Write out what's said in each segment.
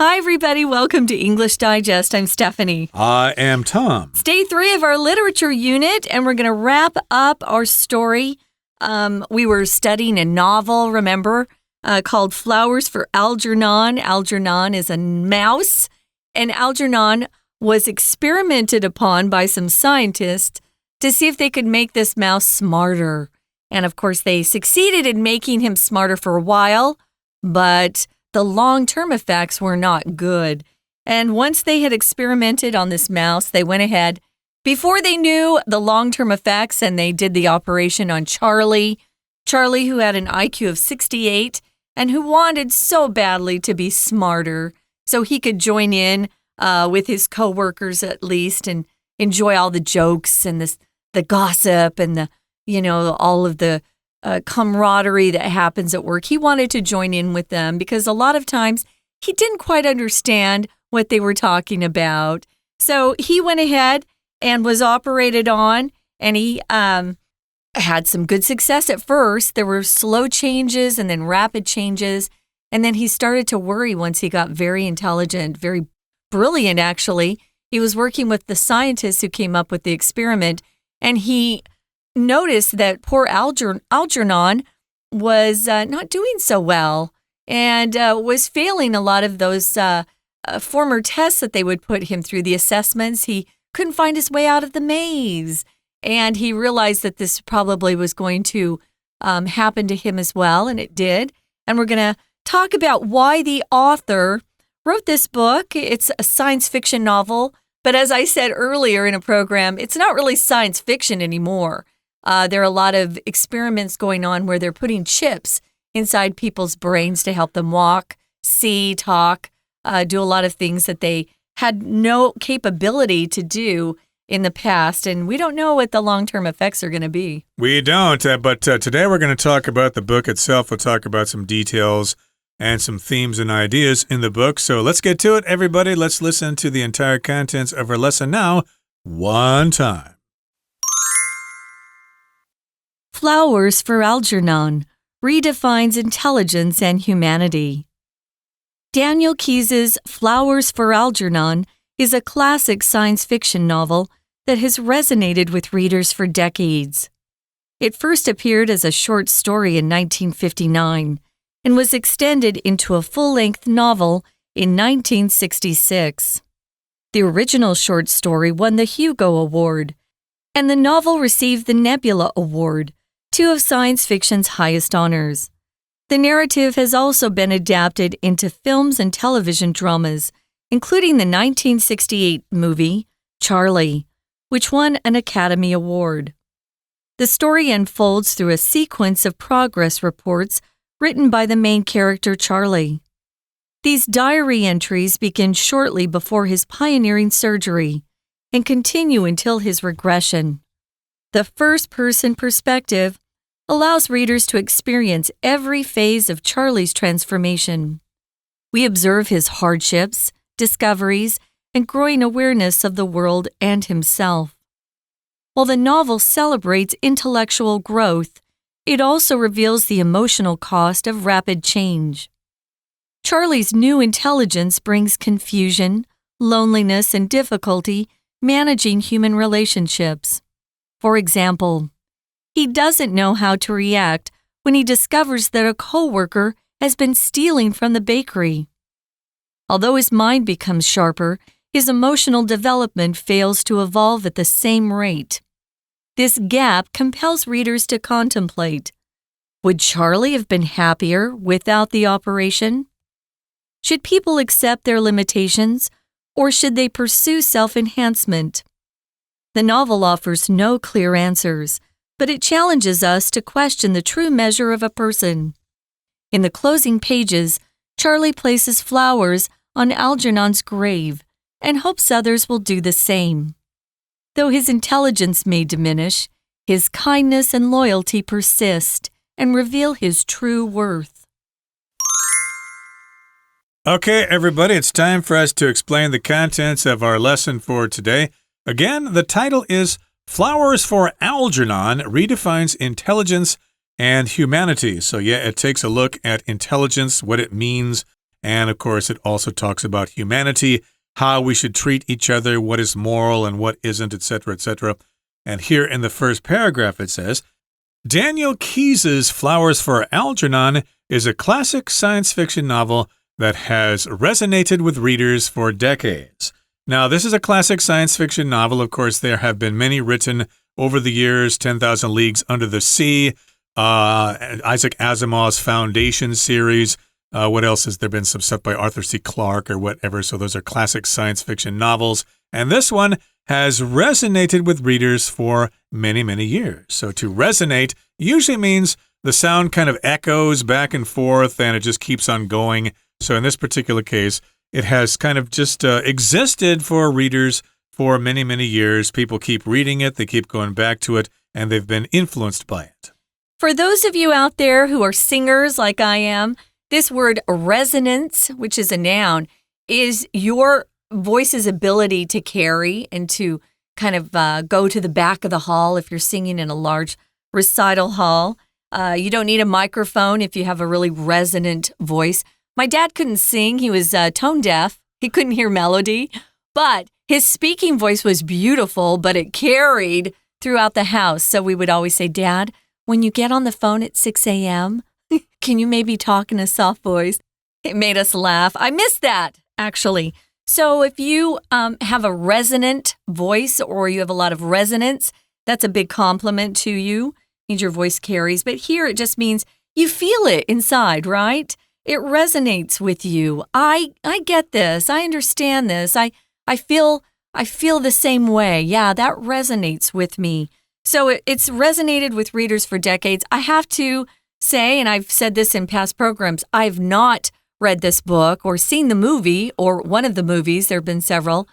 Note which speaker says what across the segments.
Speaker 1: Hi, everybody. Welcome to English Digest. I'm Stephanie.
Speaker 2: I am Tom.
Speaker 1: It's day 3 of our literature unit, and we're going to wrap up our story. We were studying a novel, remember, called Flowers for Algernon. Algernon is a mouse, and Algernon was experimented upon by some scientists to see if they could make this mouse smarter. And, of course, they succeeded in making him smarter for a while, but the long-term effects were not good. And once they had experimented on this mouse, they went ahead, before they knew the long-term effects, and they did the operation on Charlie. Charlie, who had an IQ of 68 and who wanted so badly to be smarter so he could join in with his coworkers at least and enjoy all the jokes and the gossip and all of the camaraderie that happens at work. He wanted to join in with them because a lot of times he didn't quite understand what they were talking about. So he went ahead and was operated on, and he had some good success at first. There were slow changes and then rapid changes, and then he started to worry once he got very intelligent, very brilliant actually. He was working with the scientists who came up with the experiment, and he noticed that poor Algernon was not doing so well and was failing a lot of those former tests that they would put him through, the assessments. He couldn't find his way out of the maze, and he realized that this probably was going to happen to him as well, and it did. And we're going to talk about why the author wrote this book. It's a science fiction novel, but as I said earlier in a program, it's not really science fiction anymore. There are a lot of experiments going on where they're putting chips inside people's brains to help them walk, see, talk, do a lot of things that they had no capability to do in the past. And we don't know what the long-term effects are going to be.
Speaker 2: We don't, but today we're going to talk about the book itself. We'll talk about some details and some themes and ideas in the book. So let's get to it, everybody. Let's listen to the entire contents of our lesson now, one time.
Speaker 1: Flowers for Algernon redefines intelligence and humanity. Daniel Keyes's Flowers for Algernon is a classic science fiction novel that has resonated with readers for decades. It first appeared as a short story in 1959 and was extended into a full-length novel in 1966. The original short story won the Hugo Award, and the novel received the Nebula Award, two of science fiction's highest honors. The narrative has also been adapted into films and television dramas, including the 1968 movie, Charlie, which won an Academy Award. The story unfolds through a sequence of progress reports written by the main character, Charlie. These diary entries begin shortly before his pioneering surgery and continue until his regression. The first-person perspective allows readers to experience every phase of Charlie's transformation. We observe his hardships, discoveries, and growing awareness of the world and himself. While the novel celebrates intellectual growth, it also reveals the emotional cost of rapid change. Charlie's new intelligence brings confusion, loneliness, and difficulty managing human relationships. For example, he doesn't know how to react when he discovers that a coworker has been stealing from the bakery. Although his mind becomes sharper, his emotional development fails to evolve at the same rate. This gap compels readers to contemplate: would Charlie have been happier without the operation? Should people accept their limitations, or should they pursue self-enhancement? The novel offers no clear answers, but it challenges us to question the true measure of a person. In the closing pages, Charlie places flowers on Algernon's grave and hopes others will do the same. Though his intelligence may diminish, his kindness and loyalty persist and reveal his true worth.
Speaker 2: Okay, everybody, it's time for us to explain the contents of our lesson for today. Again, the title is Flowers for Algernon Redefines Intelligence and Humanity. So yeah, it takes a look at intelligence, what it means, And, of course, it also talks about humanity, how we should treat each other, what is moral and what isn't, etc., etc. And here in the first paragraph it says, Daniel Keyes's Flowers for Algernon is a classic science fiction novel that has resonated with readers for decades. Now, this is a classic science fiction novel. Of course, there have been many written over the years, 10,000 Leagues Under the Sea, Isaac Asimov's Foundation series. What else has there been? Some stuff by Arthur C. Clarke or whatever. So those are classic science fiction novels. And this one has resonated with readers for many, many years. So to resonate usually means the sound kind of echoes back and forth and it just keeps on going. So in this particular case, it has kind of just existed for readers for many, many years. People keep reading it, they keep going back to it, and they've been influenced by it.
Speaker 1: For those of you out there who are singers like I am, this word resonance, which is a noun, is your voice's ability to carry and to kind of go to the back of the hall if you're singing in a large recital hall. You don't need a microphone if you have a really resonant voice. My dad couldn't sing. He was tone deaf. He couldn't hear melody. But his speaking voice was beautiful, but it carried throughout the house. So we would always say, Dad, when you get on the phone at 6 a.m., can you maybe talk in a soft voice? It made us laugh. I miss that, actually. So if you have a resonant voice or you have a lot of resonance, that's a big compliment to you. Means your voice carries. But here it just means you feel it inside, right? It resonates with you. I get this. I understand this. I feel the same way. Yeah, that resonates with me. So it's resonated with readers for decades. I have to say, and I've said this in past programs, I've not read this book or seen the movie or one of the movies. There have been several,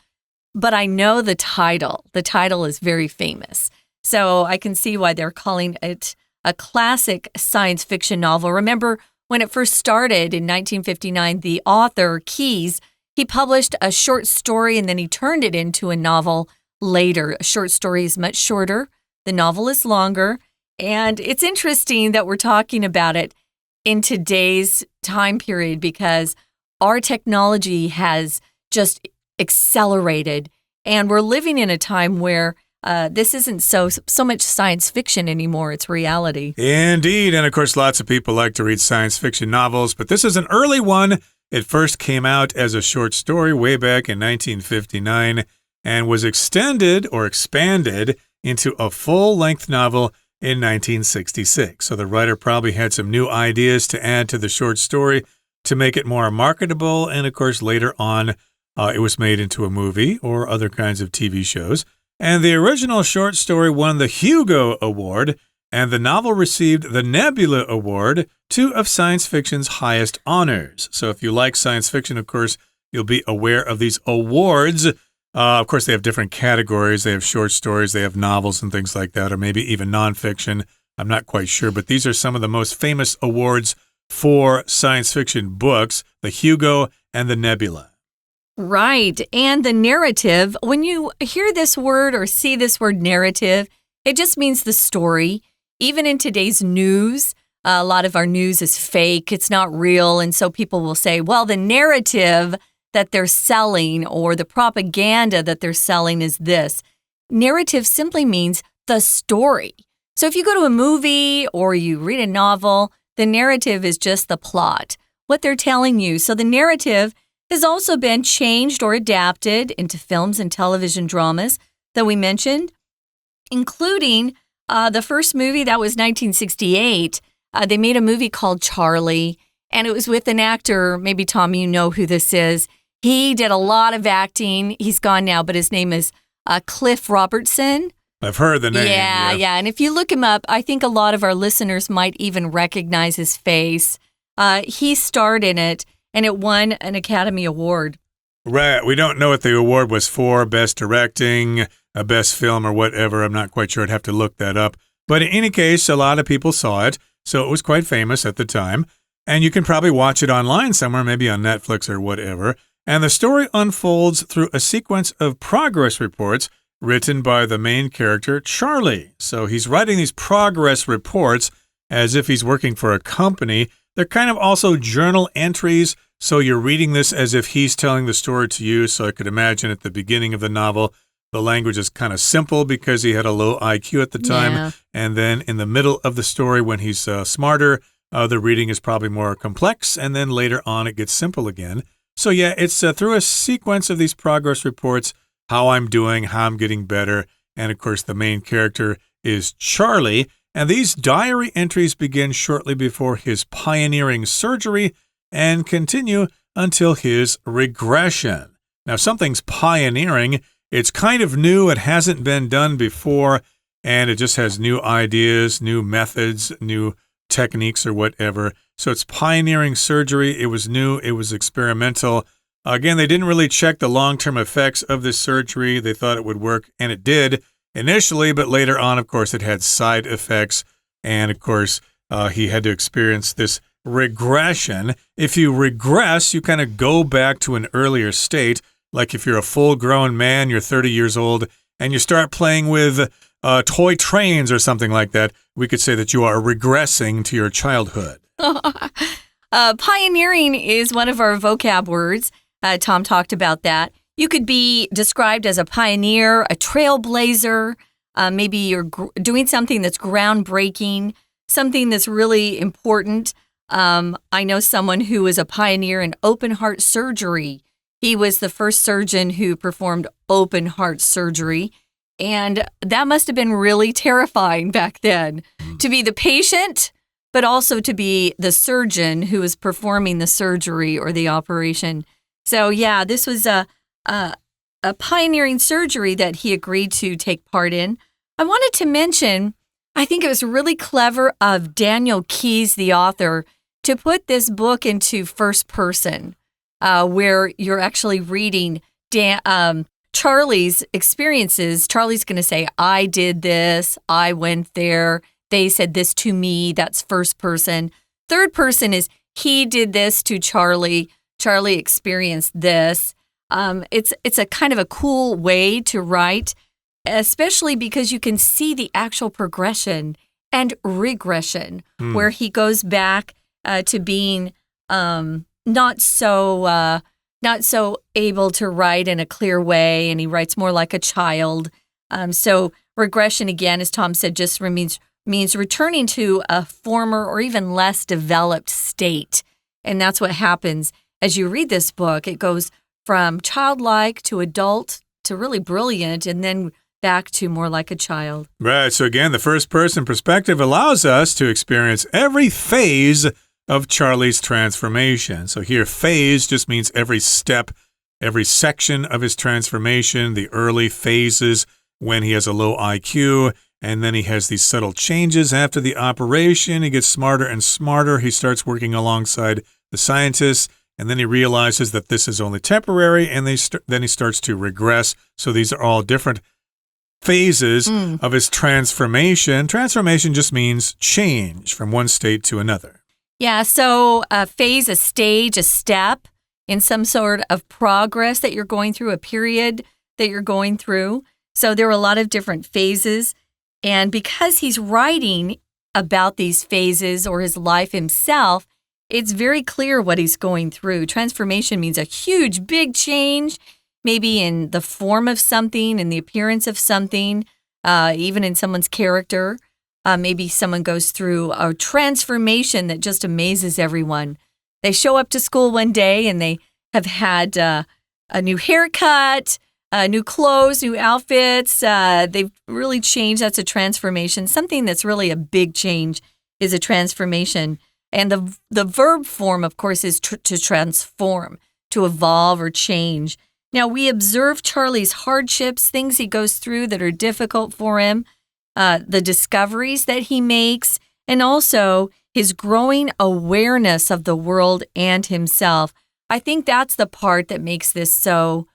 Speaker 1: but I know the title. The title is very famous. So I can see why they're calling it a classic science fiction novel. Remember when it first started in 1959, the author, Keyes, he published a short story and then he turned it into a novel later. A short story is much shorter. The novel is longer. And it's interesting that we're talking about it in today's time period because our technology has just accelerated. And we're living in a time where this isn't so much science fiction anymore. It's reality.
Speaker 2: Indeed. And of course, lots of people like to read science fiction novels, but this is an early one. It first came out as a short story way back in 1959 and was extended or expanded into a full-length novel in 1966. So the writer probably had some new ideas to add to the short story to make it more marketable. And of course, later on, it was made into a movie or other kinds of TV shows. And the original short story won the Hugo Award, and the novel received the Nebula Award, two of science fiction's highest honors. So if you like science fiction, of course, you'll be aware of these awards. Of course, they have different categories. They have short stories, they have novels and things like that, or maybe even nonfiction. I'm not quite sure, but these are some of the most famous awards for science fiction books, the Hugo and the Nebula.
Speaker 1: Right. And the narrative, when you hear this word or see this word narrative, it just means the story. Even in today's news, a lot of our news is fake. It's not real. And so people will say, well, the narrative that they're selling or the propaganda that they're selling is this. Narrative simply means the story. So if you go to a movie or you read a novel, the narrative is just the plot, what they're telling you. So the narrative has also been changed or adapted into films and television dramas that we mentioned, including the first movie, that was 1968. They made a movie called Charlie, and it was with an actor, maybe Tom, you know who this is. He did a lot of acting. He's gone now, but his name is Cliff Robertson.
Speaker 2: I've heard the name.
Speaker 1: Yeah. And if you look him up, I think a lot of our listeners might even recognize his face. He starred in it, and it won an Academy Award.
Speaker 2: Right. We don't know what the award was for, best directing, a best film, or whatever. I'm not quite sure. I'd have to look that up. But in any case, a lot of people saw it, so it was quite famous at the time. And you can probably watch it online somewhere, maybe on Netflix or whatever. And the story unfolds through a sequence of progress reports written by the main character, Charlie. So he's writing these progress reports as if he's working for a company. They're kind of also journal entries So you're reading this as if he's telling the story to you. So I could imagine at the beginning of the novel, the language is kind of simple because he had a low IQ at the time.
Speaker 1: Yeah.
Speaker 2: And then in the middle of the story, when he's smarter, the reading is probably more complex. And then later on, it gets simple again. So yeah, it's through a sequence of these progress reports, how I'm doing, how I'm getting better. And of course, the main character is Charlie. And these diary entries begin shortly before his pioneering surgery and continue until his regression. Now, if something's pioneering, it's kind of new. It hasn't been done before, and it just has new ideas, new methods, new techniques or whatever. So it's pioneering surgery. It was new. It was experimental. Again, they didn't really check the long-term effects of this surgery. They thought it would work, and it did initially, but later on, of course, it had side effects. And of course, he had to experience this regression. If you regress, you kind of go back to an earlier state. Like if you're a full-grown man, you're 30 years old, and you start playing with toy trains or something like that, we could say that you are regressing to your childhood.
Speaker 1: Pioneering is one of our vocab words. Tom talked about that. You could be described as a pioneer, a trailblazer. Maybe you're doing something that's groundbreaking, something that's really important. I know someone who was a pioneer in open heart surgery. He was the first surgeon who performed open heart surgery. And that must have been really terrifying back then, to be the patient, but also to be the surgeon who was performing the surgery or the operation. So yeah, this was a pioneering surgery that he agreed to take part in. I wanted to mention, I think it was really clever of Daniel Keyes, the author, to put this book into first person, where you're actually reading Charlie's experiences. Charlie's going to say, I did this, I went there, they said this to me. That's first person. Third person is, he did this to Charlie, Charlie experienced this. It's a kind of a cool way to write, especially because you can see the actual progression and regression, where he goes back to being not so able to write in a clear way, and he writes more like a child. So regression, again, as Tom said, just means returning to a former or even less developed state. And that's what happens as you read this book. It goes from childlike to adult to really brilliant, and then back to more like a child.
Speaker 2: Right. So again, the first-person perspective allows us to experience every phase of Charlie's transformation. So here, phase just means every step, every section of his transformation, the early phases when he has a low IQ, and then he has these subtle changes after the operation. He gets smarter and smarter. He starts working alongside the scientists, and then he realizes that this is only temporary, and then he starts to regress. So these are all different phases of his transformation. Transformation just means change from one state to another.
Speaker 1: Yeah, so a phase, a stage, a step in some sort of progress that you're going through, a period that you're going through. So there are a lot of different phases. And because he's writing about these phases or his life himself, it's very clear what he's going through. Transformation means a huge, big change, maybe in the form of something, in the appearance of something, even in someone's character. Maybe someone goes through a transformation that just amazes everyone. They show up to school one day and they have had a new haircut, new clothes, new outfits. They've really changed. That's a transformation. Something that's really a big change is a transformation. And the verb form, of course, is to transform, to evolve or change. Now, we observe Charlie's hardships, things he goes through that are difficult for him, the discoveries that he makes, and also his growing awareness of the world and himself. I think that's the part that makes this so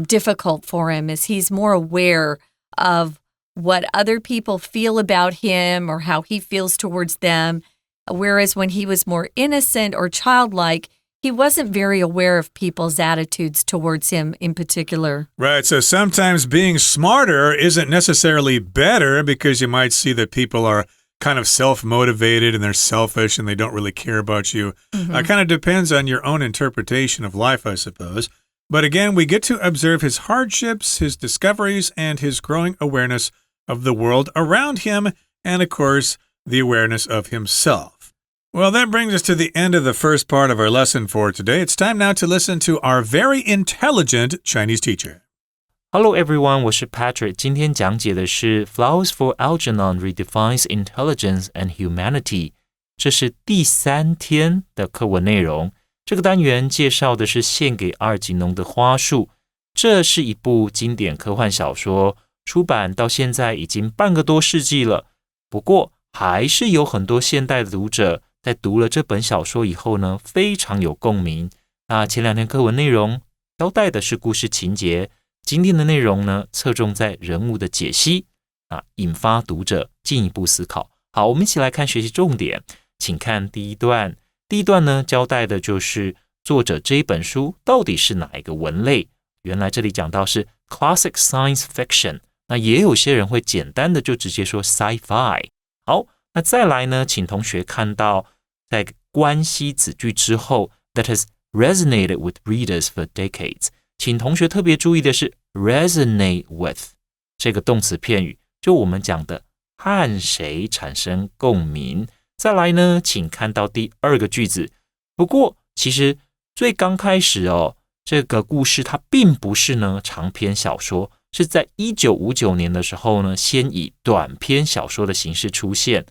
Speaker 1: difficult for him, is he's more aware of what other people feel about him or how he feels towards them. Whereas when he was more innocent or childlike, he wasn't very aware of people's attitudes towards him in particular.
Speaker 2: Right. So sometimes being smarter isn't necessarily better, because you might see that people are kind of self-motivated and they're selfish and they don't really care about you. Kind of depends on your own interpretation of life, I suppose. But again, we get to observe his hardships, his discoveries, and his growing awareness of the world around him, and of course, the awareness of himself. Well, that brings us to the end of the first part of our lesson for today. It's time now to listen to our very intelligent Chinese teacher.Hello
Speaker 3: everyone, 我是 Patrick. 今天讲解的是 Flowers for Algernon Redefines Intelligence and Humanity. 这是第3天的课文内容。这个单元介绍的是献给阿尔吉儂的花束。这是一部经典科幻小说，出版到现在已经半个多世纪了。不过，还是有很多现代的读者在读了这本小说以后呢，非常有共鸣。那前2天课文内容交代的是故事情节。今天的内容呢，侧重在人物的解析，引发读者进一步思考。好，我们一起来看学习重点，请看第一段。第一段呢，交代的就是作者这一本书到底是哪一个文类。原来这里讲到是 classic science fiction， 那也有些人会简单的就直接说 sci-fi。好，那再来呢，请同学看到在关系子句之后 that has resonated with readers for decades。请同学特别注意的是 resonate with 这个动词片语，就我们讲的和谁产生共鸣。再来呢，请看到第2个句子。不过其实最刚开始这个故事它并不是呢长篇小说，是在1959年的时候呢，先以短篇小说的形式出现。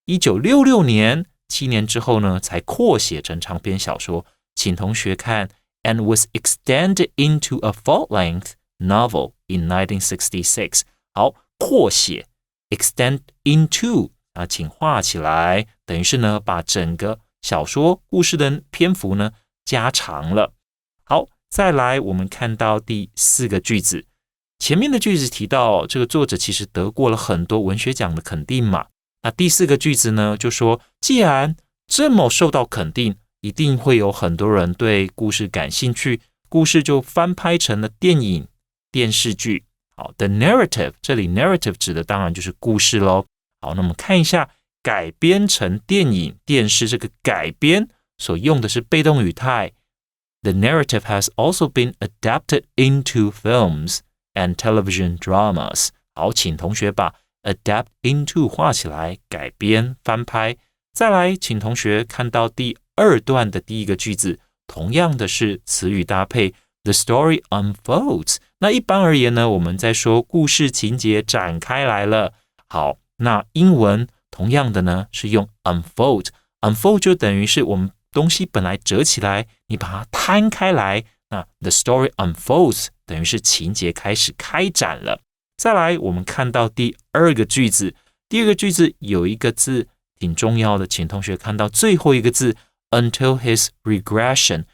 Speaker 3: 1966年7年之后呢，才扩写成长篇小说。请同学看and was extended into a full-length novel in 1966. 好，扩写 extend into 请画起来，等于是呢把整个小说故事的篇幅呢加长了。好，再来我们看到第4个句子。前面的句子提到这个作者其实得过了很多文学奖的肯定嘛。那第4个句子呢就说，既然这么受到肯定，一定会有很多人对故事感兴趣，故事就翻拍成了电影、电视剧。好 ，the narrative， 这里 narrative 指的当然就是故事咯。好，那我们看一下改编成电影、电视这个改编所用的是被动语态。The narrative has also been adapted into films and television dramas。好，请同学把 adapt into 画起来，改编、翻拍。再来，请同学看到第2段的第1个句子，同样的是词语搭配 the story unfolds。那一般而言呢，我们在说故事情节展开来了。好，那英文同样的呢是用 unfold，unfold 就等于是我们东西本来折起来，你把它摊开来，那 the story unfolds 等于是情节开始开展了。再来，我们看到第2个句子，第2个句子有一个字挺重要的，请同学看到最后一个字 until his regression。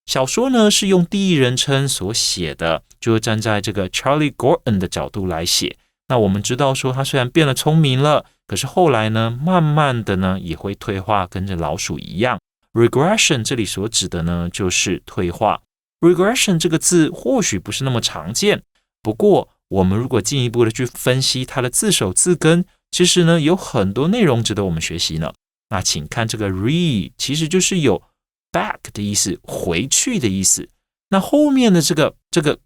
Speaker 3: 小说呢是用第一人称所写的，就是站在这个 Charlie Gordon 的角度来写。那我们知道说他虽然变得聪明了，可是后来呢慢慢的呢也会退化，跟着老鼠一样。regression 这里所指的呢就是退化。regression 这个字或许不是那么常见，不过我们如果进一步的去分析它的字首字根，其实呢有很多内容值得我们学习呢。那请看这个 re 其实就是有 back 的意思，回去的意思。那后面的这个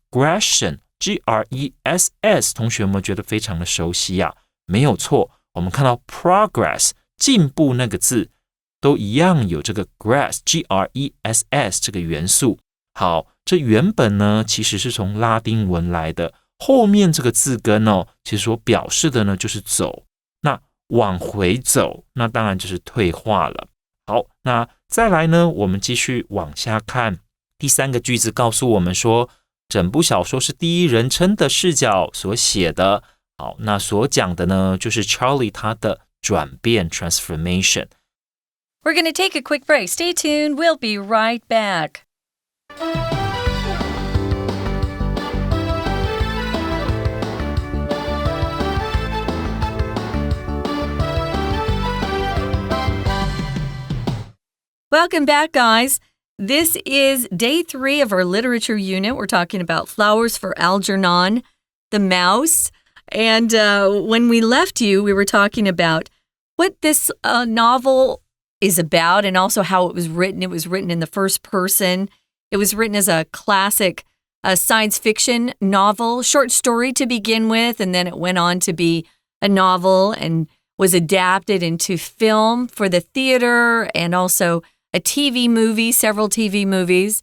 Speaker 3: gression G-R-E-S-S 同学有没有觉得非常的熟悉啊？没有错，我们看到 progress 进步那个字都一样有这个 gress G-R-E-S-S 这个元素。好，这原本呢其实是从拉丁文来的，后面这个字根其实所表示的呢就是走，那往回走，那当然就是退化了。好，那再来呢我们继续往下看，第3个句子告诉我们说整部小说是第一人称的视角所写的。好，那所讲的呢就是 Charlie 他的转变 transformation。
Speaker 1: We're going to take a quick break. Stay tuned. We'll be right back. Welcome back, guys. This is day 3 of our literature unit. We're talking about Flowers for Algernon, the mouse. And when we left you, we were talking about what this novel is about and also how it was written. It was written in the first person. It was written as a classic science fiction novel, short story to begin with, and then it went on to be a novel and was adapted into film for the theater and also a TV movie, several TV movies.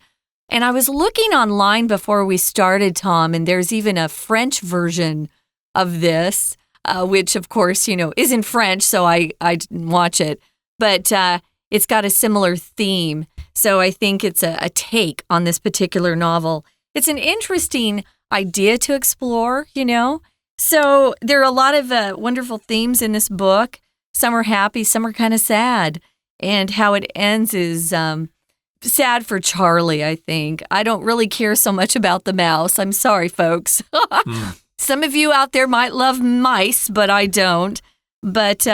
Speaker 1: And I was looking online before we started, Tom, and there's even a French version of this, which, of course, is in French, so I didn't watch it. But it's got a similar theme. So I think it's a take on this particular novel. It's an interesting idea to explore, So there are a lot of wonderful themes in this book. Some are happy, some are kind of sad. And how it ends is sad for Charlie, I think. I don't really care so much about the mouse. I'm sorry, folks. Some of you out there might love mice, but I don't. But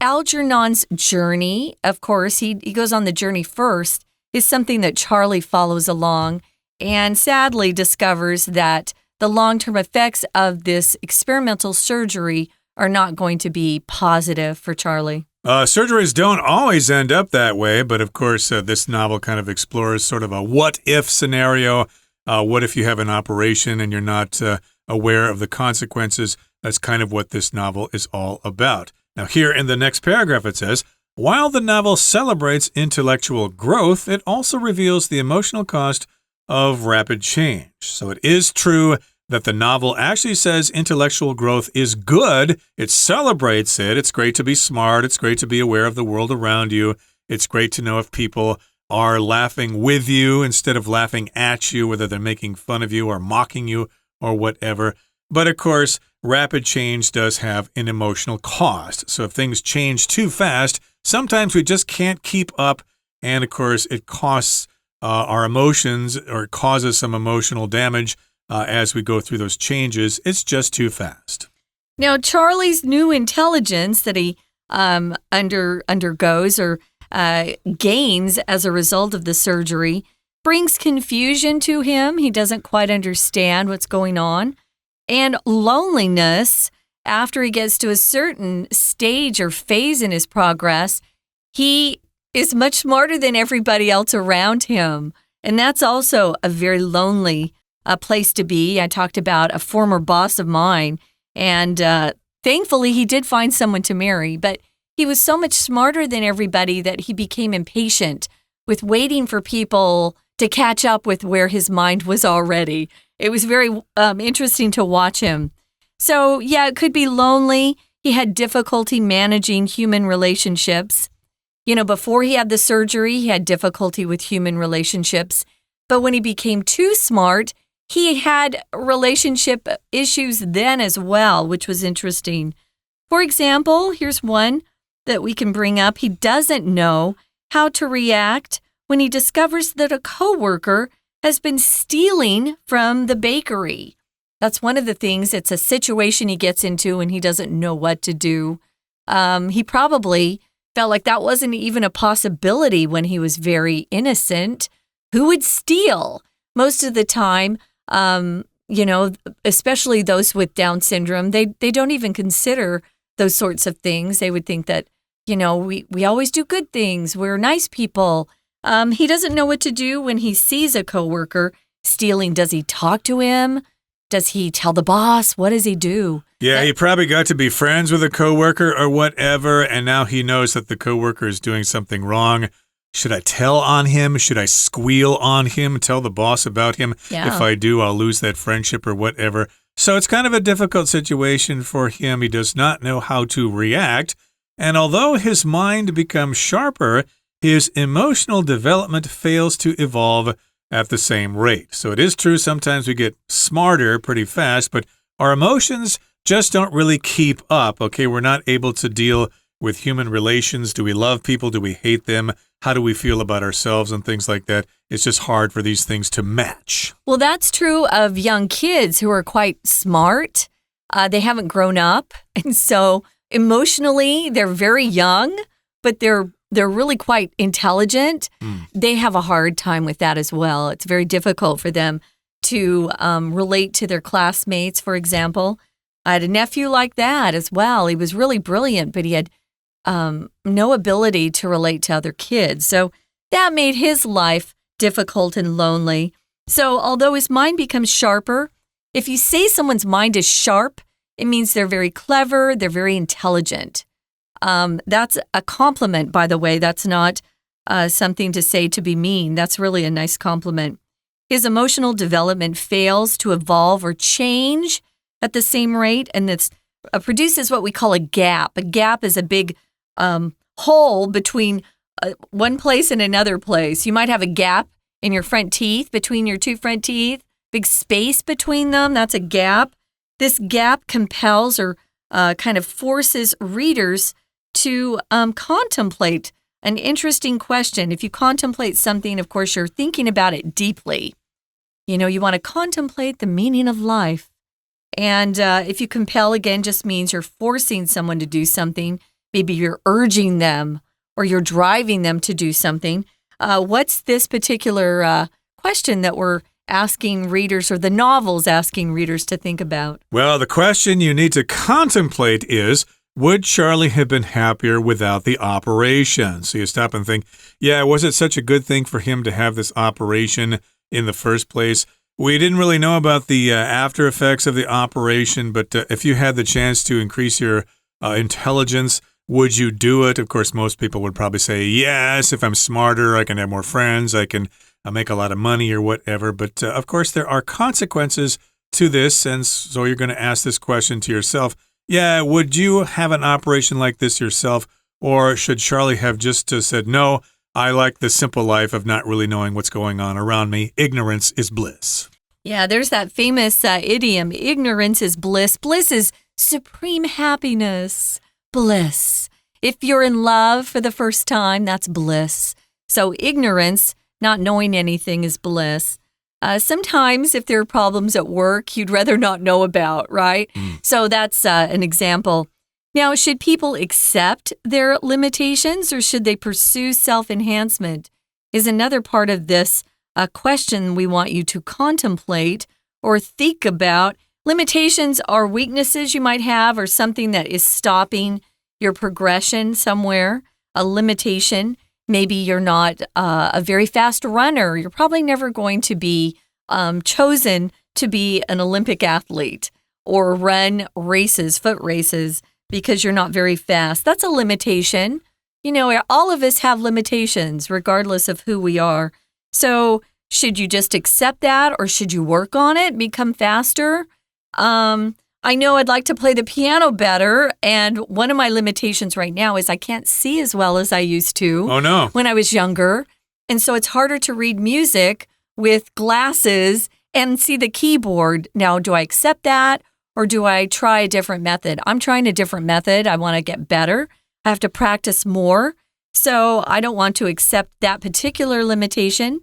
Speaker 1: Algernon's journey, of course, he goes on the journey first, is something that Charlie follows along and sadly discovers that the long-term effects of this experimental surgery are not going to be positive for Charlie.
Speaker 2: Surgeries don't always end up that way, but of course, this novel kind of explores sort of a what-if scenario. What if you have an operation and you're not aware of the consequences? That's kind of what this novel is all about. Now, here in the next paragraph, it says, while the novel celebrates intellectual growth, it also reveals the emotional cost of rapid change. So it is true that the novel actually says intellectual growth is good. It celebrates it. It's great to be smart. It's great to be aware of the world around you. It's great to know if people are laughing with you instead of laughing at you, whether they're making fun of you or mocking you or whatever. But of course, rapid change does have an emotional cost. So if things change too fast, sometimes we just can't keep up. And of course, it costs our emotions or causes some emotional damage as we go through those changes. It's just too fast.
Speaker 1: Now, Charlie's new intelligence that he undergoes or gains as a result of the surgery brings confusion to him. He doesn't quite understand what's going on. And loneliness, after he gets to a certain stage or phase in his progress, he is much smarter than everybody else around him. And that's also a very lonely place to be. I talked about a former boss of mine, and thankfully he did find someone to marry, but he was so much smarter than everybody that he became impatient with waiting for people to catch up with where his mind was already. It was very interesting to watch him. So, yeah, it could be lonely. He had difficulty managing human relationships. Before he had the surgery, he had difficulty with human relationships. But when he became too smart, he had relationship issues then as well, which was interesting. For example, here's one that we can bring up. He doesn't know how to react when he discovers that a coworker has been stealing from the bakery. That's one of the things. It's a situation he gets into and he doesn't know what to do. He probably felt like that wasn't even a possibility when he was very innocent. Who would steal? Most of the time, especially those with Down syndrome, they don't even consider those sorts of things. They would think that, we always do good things. We're nice people. He doesn't know what to do when he sees a coworker stealing. Does he talk to him? Does he tell the boss? What does he do?
Speaker 2: Yeah, he probably got to be friends with a coworker or whatever, and now he knows that the coworker is doing something wrong. Should I tell on him? Should I squeal on him? Tell the boss about him?
Speaker 1: Yeah.
Speaker 2: If I do, I'll lose that friendship or whatever. So it's kind of a difficult situation for him. He does not know how to react. And although his mind becomes sharper, his emotional development fails to evolve at the same rate. So it is true sometimes we get smarter pretty fast, but our emotions just don't really keep up, okay? We're not able to deal with human relations. Do we love people? Do we hate them? How do we feel about ourselves and things like that? It's just hard for these things to match.
Speaker 1: Well, that's true of young kids who are quite smart. They haven't grown up, and so emotionally, they're very young, but they're really quite intelligent. They have a hard time with that as well. It's very difficult for them to relate to their classmates, for example. I had a nephew like that as well. He was really brilliant, but he had no ability to relate to other kids. So that made his life difficult and lonely. So although his mind becomes sharper, if you say someone's mind is sharp, it means they're very clever, they're very intelligent. That's a compliment, by the way. That's not something to say to be mean. That's really a nice compliment. His emotional development fails to evolve or change at the same rate, and this produces what we call a gap. A gap is a big hole between one place and another place. You might have a gap in your front teeth, between your two front teeth, big space between them. That's a gap. This gap compels or kind of forces readers to contemplate an interesting question. If you contemplate something, of course, you're thinking about it deeply. You know, you want to contemplate the meaning of life. And if you compel, again, just means you're forcing someone to do something. Maybe you're urging them or you're driving them to do something. What's this particular question that we're asking readers, or the novel's asking readers to think about?
Speaker 2: Well, the question you need to contemplate is, would Charlie have been happier without the operation? So you stop and think, yeah, was it such a good thing for him to have this operation in the first place? We didn't really know about the after effects of the operation, but if you had the chance to increase your intelligence, would you do it? Of course, most people would probably say, yes, if I'm smarter, I can have more friends, I can make a lot of money or whatever. But of course, there are consequences to this, and so you're going to ask this question to yourself. Yeah, would you have an operation like this yourself, or should Charlie have just said, no, I like the simple life of not really knowing what's going on around me. Ignorance is bliss.
Speaker 1: Yeah, there's that famous idiom, ignorance is bliss. Bliss is supreme happiness. Bliss. If you're in love for the first time, that's bliss. So ignorance, not knowing anything, is bliss. Sometimes if there are problems at work, you'd rather not know about, right? So that's an example. Now, should people accept their limitations or should they pursue self-enhancement is another part of this question we want you to contemplate or think about. Limitations are weaknesses you might have or something that is stopping your progression somewhere. A limitation, maybe you're not a very fast runner. You're probably never going to be chosen to be an Olympic athlete or run races, foot races, because you're not very fast. That's a limitation. You know, all of us have limitations, regardless of who we are. So should you just accept that or should you work on it, become faster? I know I'd like to play the piano better, and one of my limitations right now is I can't see as well as I used to.
Speaker 2: Oh, no.
Speaker 1: When I was younger. And so it's harder to read music with glasses and see the keyboard. Now, do I accept that or do I try a different method? I'm trying a different method. I want to get better. I have to practice more. So I don't want to accept that particular limitation.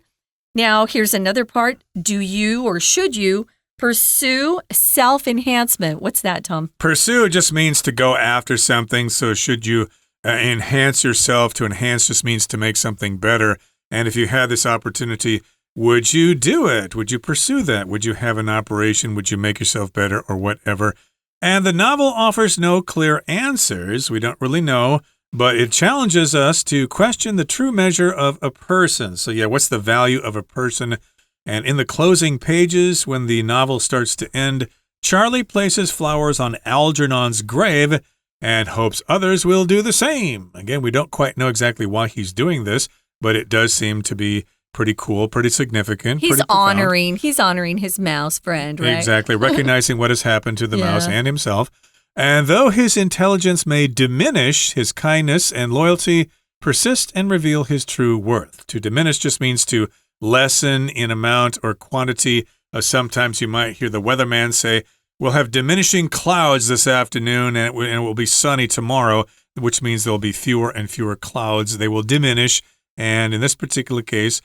Speaker 1: Now, here's another part. Do you or should you pursue self-enhancement? What's that, Tom?
Speaker 2: Pursue just means to go after something. So should you enhance yourself? To enhance just means to make something better. And if you had this opportunity, would you do it? Would you pursue that? Would you have an operation? Would you make yourself better or whatever? And the novel offers no clear answers. We don't really know, but it challenges us to question the true measure of a person. So yeah, what's the value of a person? And in the closing pages, when the novel starts to end, Charlie places flowers on Algernon's grave and hopes others will do the same. Again, we don't quite know exactly why he's doing this, but it does seem to be pretty cool, pretty significant.
Speaker 1: He's
Speaker 2: pretty
Speaker 1: honoring his mouse friend, right?
Speaker 2: Exactly, recognizing what has happened to the mouse and himself. And though his intelligence may diminish, his kindness and loyalty persist and reveal his true worth. To diminish just means to lessen in amount or quantity. Sometimes you might hear the weatherman say, we'll have diminishing clouds this afternoon and it will be sunny tomorrow, which means there'll be fewer and fewer clouds. They will diminish. And in this particular case,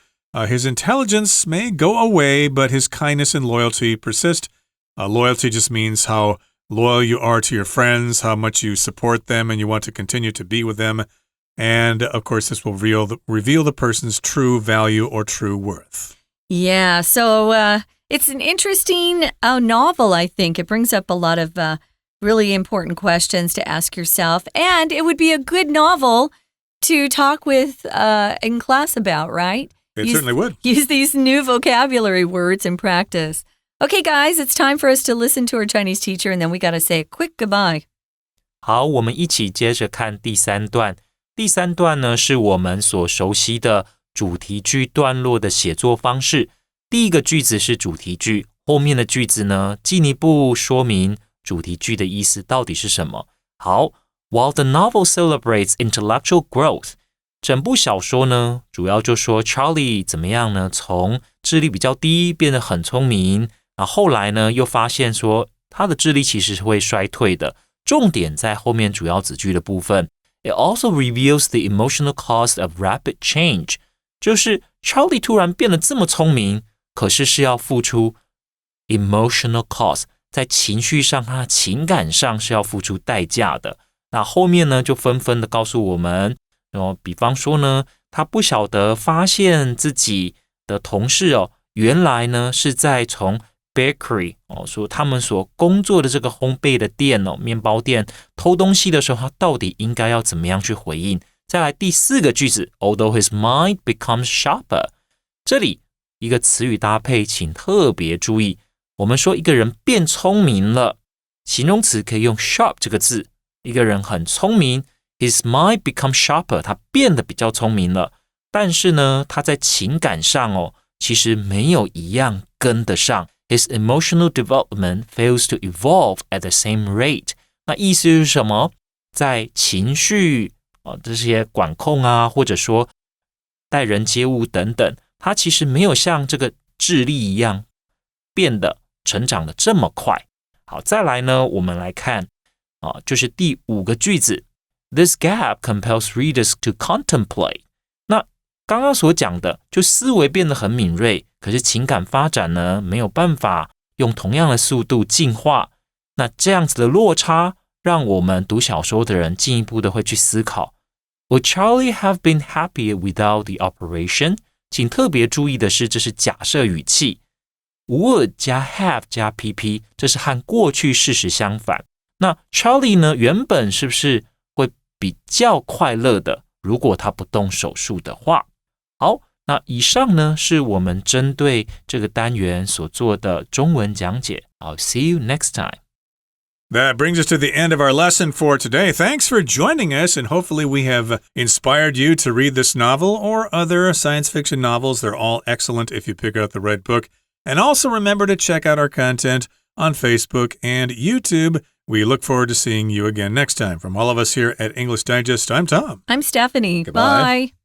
Speaker 2: his intelligence may go away, but his kindness and loyalty persist. Loyalty just means how loyal you are to your friends, how much you support them, and you want to continue to be with them. And, of course, this will reveal the person's true value or true worth.
Speaker 1: Yeah, so it's an interesting novel, I think. It brings up a lot of really important questions to ask yourself. And it would be a good novel to talk with in class about, right?
Speaker 2: It certainly would.
Speaker 1: Use these new vocabulary words in practice. Okay, guys, it's time for us to listen to our Chinese teacher, and then we got to say a quick goodbye.
Speaker 3: 好，我们一起接着看第三段。第三段呢，是我们所熟悉的主题句段落的写作方式。第一个句子是主题句，后面的句子呢，进一步说明主题句的意思到底是什么。好 ，While the novel celebrates intellectual growth， 整部小说呢，主要就说 Charlie 怎么样呢？从智力比较低变得很聪明，然后后来呢，又发现说他的智力其实是会衰退的。重点在后面主要子句的部分。It also reveals the emotional cost of rapid change， 就是 Charlie 突然变得这么聪明，可是是要付出 emotional cost， 在情绪上、他的情感上是要付出代价的。那后面呢，就纷纷的告诉我们，比方说呢，他不晓得发现自己的同事原来呢是在从bakery 说他们所工作的这个烘焙的店面包店偷东西的时候，他到底应该要怎么样去回应？再来第四个句子 ，Although his mind becomes sharper， 这里一个词语搭配，请特别注意。我们说一个人变聪明了，形容词可以用 sharp 这个字。一个人很聪明 ，his mind becomes sharper， 他变得比较聪明了。但是呢，他在情感上其实没有一样跟得上。His emotional development fails to evolve at the same rate。 那意思是什么？在情绪这些管控啊，或者说待人接物等等，他其实没有像这个智力一样变得成长的这么快。好，再来呢，我们来看就是第五个句子 This gap compels readers to contemplate。 那刚刚所讲的，就思维变得很敏锐，可是情感发展呢，没有办法用同样的速度进化。那这样子的落差，让我们读小说的人进一步的会去思考 Would Charlie have been happier without the operation？ 请特别注意的是，这是假设语气 would 加 have 加 PP， 这是和过去事实相反。那 Charlie 呢，原本是不是会比较快乐的，如果他不动手术的话？好，那以上呢，是我们针对这个单元所做的中文讲解。I'll see you next time.
Speaker 2: That brings us to the end of our lesson for today. Thanks for joining us, and hopefully we have inspired you to read this novel or other science fiction novels. They're all excellent if you pick out the right book. And also remember to check out our content on Facebook and YouTube. We look forward to seeing you again next time. From all of us here at English Digest, I'm Tom.
Speaker 1: I'm Stephanie.
Speaker 2: Goodbye.
Speaker 1: Bye.